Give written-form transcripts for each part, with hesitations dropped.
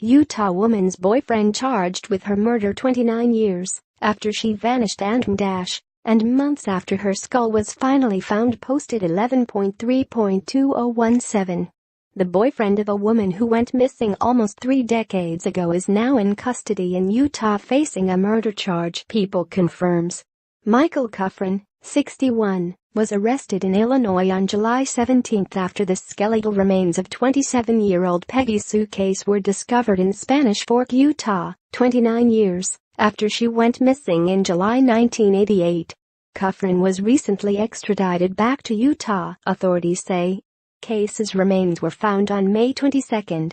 Utah woman's boyfriend charged with her murder 29 years after she vanished and mdash, and months after her skull was finally found. Posted 11.3.2017. The boyfriend of a woman who went missing almost 3 decades ago is now in custody in Utah facing a murder charge. People confirms. Michael Kufrin, 61, was arrested in Illinois on July 17 after the skeletal remains of 27-year-old Peggy Sue Case were discovered in Spanish Fork, Utah, 29 years after she went missing in July 1988. Kufrin was recently extradited back to Utah, authorities say. Case's remains were found on May 22,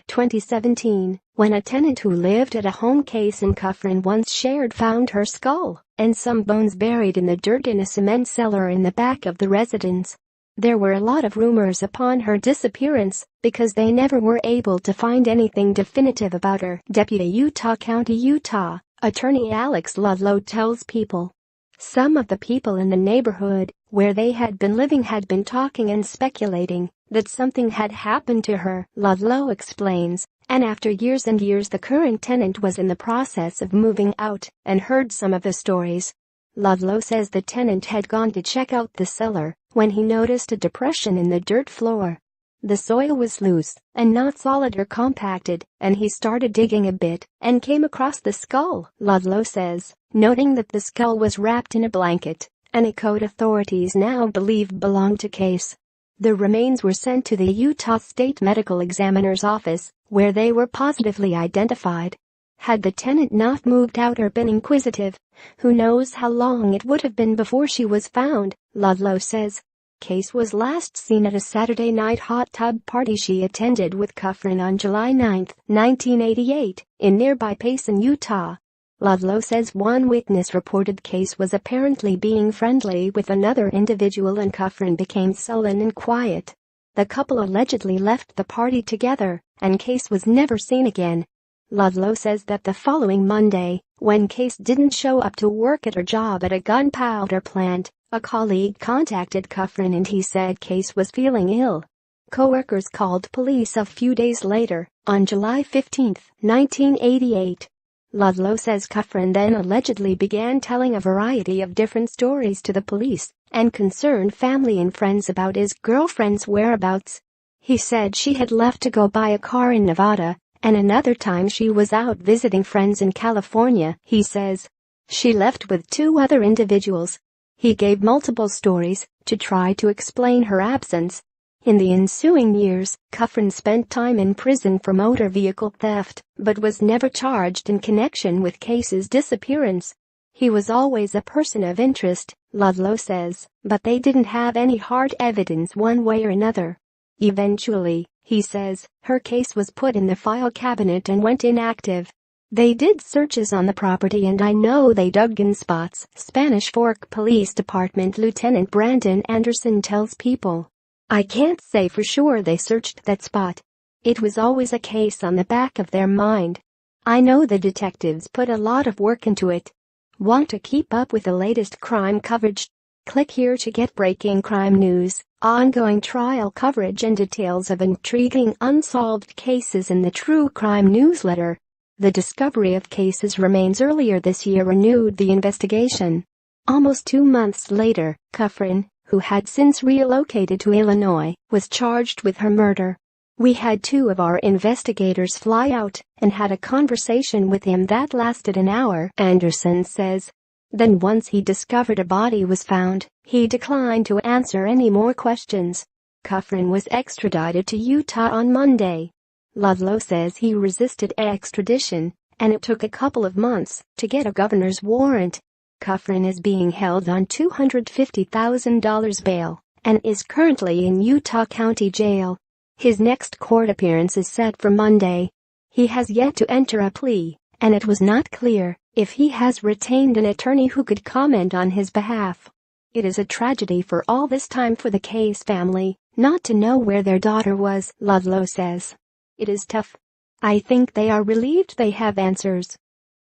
2017, when a tenant who lived at a home Case and Kufrin once shared found her skull and some bones buried in the dirt in a cement cellar in the back of the residence. There were a lot of rumors upon her disappearance because they never were able to find anything definitive about her. Deputy Utah County, Utah Attorney Alex Ludlow tells People. Some of the people in the neighborhood where they had been living had been talking and speculating that something had happened to her, Ludlow explains, and after years and years the current tenant was in the process of moving out and heard some of the stories. Ludlow says the tenant had gone to check out the cellar when he noticed a depression in the dirt floor. The soil was loose and not solid or compacted, and he started digging a bit and came across the skull, Ludlow says, noting that the skull was wrapped in a blanket and a coat authorities now believe belonged to Case. The remains were sent to the Utah State Medical Examiner's office, where they were positively identified. Had the tenant not moved out or been inquisitive, who knows how long it would have been before she was found, Ludlow says. Case was last seen at a Saturday night hot tub party she attended with Kufrin on July 9, 1988, in nearby Payson, Utah. Ludlow says one witness reported Case was apparently being friendly with another individual and Kufrin became sullen and quiet. The couple allegedly left the party together, and Case was never seen again. Ludlow says that the following Monday, when Case didn't show up to work at her job at a gunpowder plant, a colleague contacted Kufrin and he said Case was feeling ill. Coworkers called police a few days later, on July 15, 1988. Ludlow says Kufrin then allegedly began telling a variety of different stories to the police and concerned family and friends about his girlfriend's whereabouts. He said she had left to go buy a car in Nevada, and another time she was out visiting friends in California. He says she left with 2 other individuals. He gave multiple stories to try to explain her absence. In the ensuing years, Kufrin spent time in prison for motor vehicle theft, but was never charged in connection with Case's disappearance. He was always a person of interest, Ludlow says, but they didn't have any hard evidence one way or another. Eventually, he says, her case was put in the file cabinet and went inactive. They did searches on the property and I know they dug in spots, Spanish Fork Police Department Lieutenant Brandon Anderson tells People. I can't say for sure they searched that spot. It was always a case on the back of their mind. I know the detectives put a lot of work into it. Want to keep up with the latest crime coverage? Click here to get breaking crime news, ongoing trial coverage and details of intriguing unsolved cases in the True Crime newsletter. The discovery of Case's remains earlier this year renewed the investigation. Almost 2 months later, Kufrin, who had since relocated to Illinois, was charged with her murder. We had 2 of our investigators fly out and had a conversation with him that lasted an hour, Anderson says. Then once he discovered a body was found, he declined to answer any more questions. Kufrin was extradited to Utah on Monday. Ludlow says he resisted extradition, and it took a couple of months to get a governor's warrant. Kufrin is being held on $250,000 bail and is currently in Utah County Jail. His next court appearance is set for Monday. He has yet to enter a plea, and it was not clear if he has retained an attorney who could comment on his behalf. It is a tragedy for all this time for the Case family not to know where their daughter was, Ludlow says. It is tough. I think they are relieved they have answers.